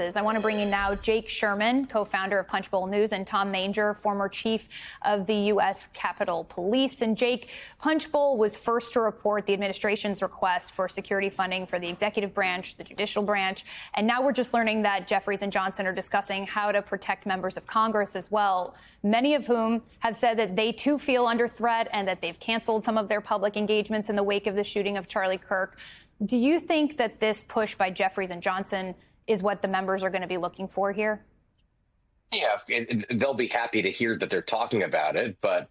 I want to bring in now Jake Sherman, co-founder of Punchbowl News, and Tom Manger, former chief of the U.S. Capitol Police. And Jake, Punchbowl was first to report the administration's request for security funding for the executive branch, the judicial branch. And now we're just learning that Jeffries and Johnson are discussing how to protect members of Congress as well, many of whom have said that they too feel under threat and that they've canceled some of their public engagements in the wake of the shooting of Charlie Kirk. Do you think that this push by Jeffries and Johnson is what the members are going to be looking for here? Yeah, they'll be happy to hear that they're talking about it. But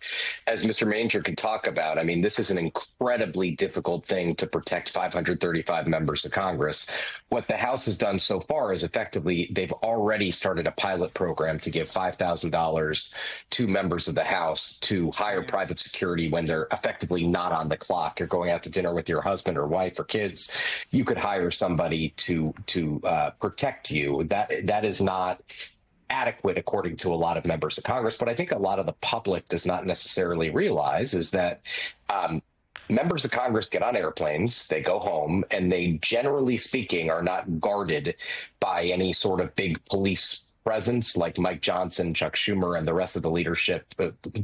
as Mr. Manger can talk about, I mean, this is an incredibly difficult thing to protect 535 members of Congress. What the House has done so far is effectively they've already started a pilot program to give $5,000 to members of the House to hire private security when they're effectively not on the clock. You're going out to dinner with your husband or wife or kids. You could hire somebody to protect you. That is not adequate, according to a lot of members of Congress. But I think a lot of the public does not necessarily realize is that members of Congress get on airplanes, they go home, and they, generally speaking, are not guarded by any sort of big police presence like Mike Johnson, Chuck Schumer, and the rest of the leadership,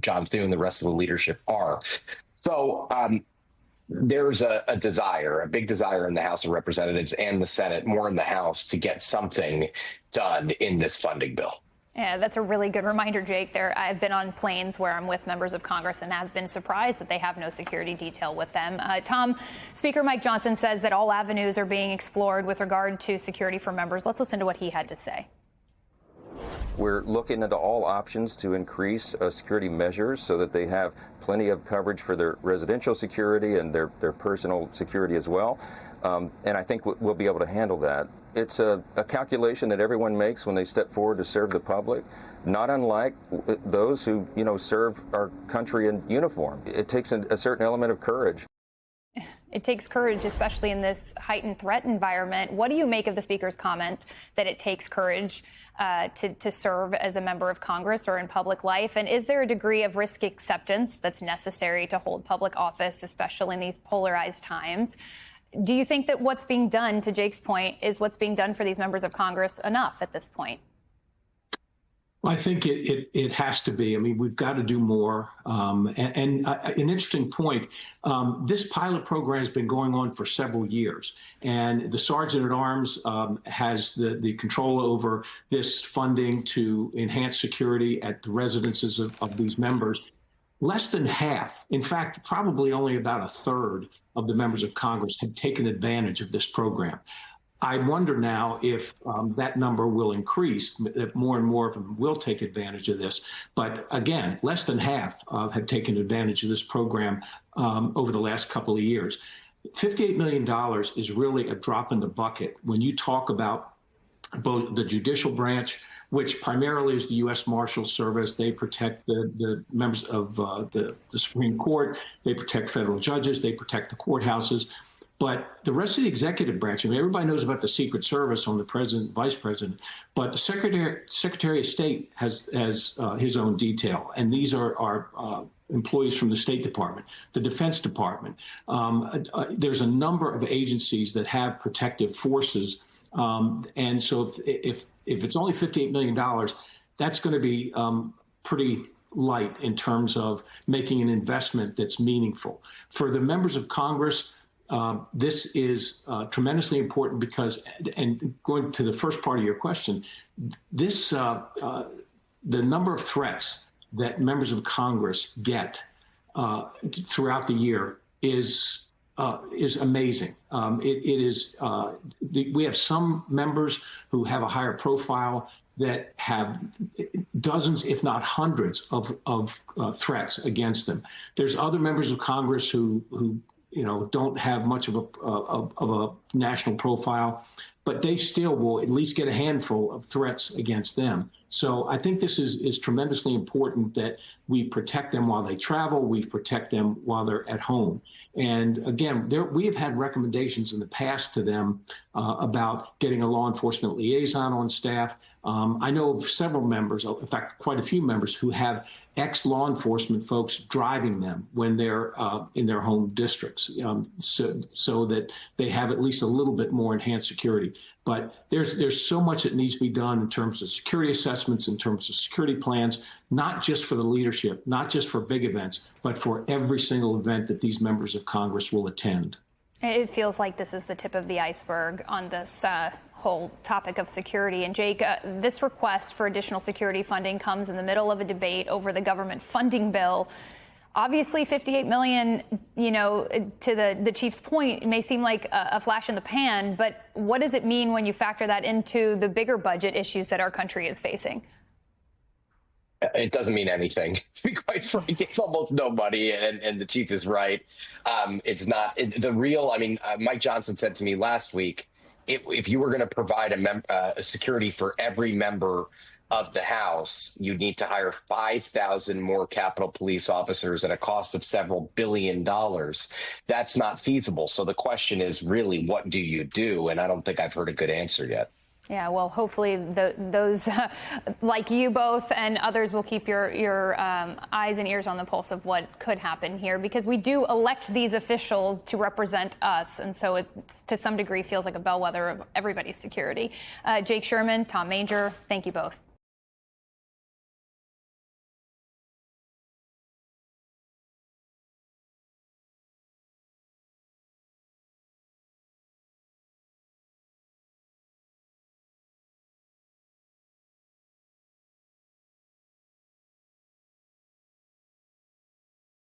John Thune, the rest of the leadership are. So there's a big desire in the House of Representatives and the Senate, more in the House, to get something done in this funding bill. Yeah, that's a really good reminder, Jake. I've been on planes where I'm with members of Congress and have been surprised that they have no security detail with them. Tom, Speaker Mike Johnson says that all avenues are being explored with regard to security for members. Let's listen to what he had to say. We're looking into all options to increase security measures so that they have plenty of coverage for their residential security and their personal security as well. And I think we'll be able to handle that. It's a calculation that everyone makes when they step forward to serve the public, not unlike those who, serve our country in uniform. It takes a certain element of courage. It takes courage, especially in this heightened threat environment. What do you make of the Speaker's comment that it takes courage to serve as a member of Congress or in public life? And is there a degree of risk acceptance that's necessary to hold public office, especially in these polarized times? Do you think that what's being done, to Jake's point, is what's being done for these members of Congress enough at this point? I think it has to be. I mean, we've got to do more. And an interesting point, this pilot program has been going on for several years, and the Sergeant at Arms has the control over this funding to enhance security at the residences of these members. Less than half, in fact, probably only about a third of the members of Congress have taken advantage of this program. I wonder now if that number will increase, that more and more of them will take advantage of this. But again, less than half have taken advantage of this program over the last couple of years. $58 million is really a drop in the bucket when you talk about both the judicial branch, which primarily is the U.S. Marshals Service. They protect the members of the Supreme Court. They protect federal judges. They protect the courthouses. But the rest of the executive branch, I mean, everybody knows about the Secret Service on the president, vice president, but the Secretary of State has his own detail. And these are employees from the State Department, the Defense Department. There's a number of agencies that have protective forces. And so if it's only $58 million, that's going to be pretty light in terms of making an investment that's meaningful. For the members of Congress, this is tremendously important because, and going to the first part of your question, this the number of threats that members of Congress get throughout the year is amazing. It is we have some members who have a higher profile that have dozens, if not hundreds, of threats against them. There's other members of Congress who don't have much of a national profile, but they still will at least get a handful of threats against them. So I think this is tremendously important that we protect them while they travel, we protect them while they're at home. And again, we have had recommendations in the past to them about getting a law enforcement liaison on staff. I know of several members, in fact, quite a few members who have ex-law enforcement folks driving them when they're in their home districts, so that they have at least a little bit more enhanced security. But there's so much that needs to be done in terms of security assessments, in terms of security plans, not just for the leadership, not just for big events, but for every single event that these members of Congress will attend. It feels like this is the tip of the iceberg on this whole topic of security. And Jake, this request for additional security funding comes in the middle of a debate over the government funding bill. Obviously, $58 million, to the chief's point, it may seem like a flash in the pan, but what does it mean when you factor that into the bigger budget issues that our country is facing? It doesn't mean anything, to be quite frank. It's almost no money, and the chief is right. It's not the real. I mean, Mike Johnson said to me last week, if you were going to provide a security for every member of the House, you'd need to hire 5,000 more Capitol Police officers at a cost of several $billion. That's not feasible. So the question is really, what do you do? And I don't think I've heard a good answer yet. Yeah, well, hopefully those like you both and others will keep your eyes and ears on the pulse of what could happen here, because we do elect these officials to represent us. And so it, to some degree, feels like a bellwether of everybody's security. Jake Sherman, Tom Manger, thank you both.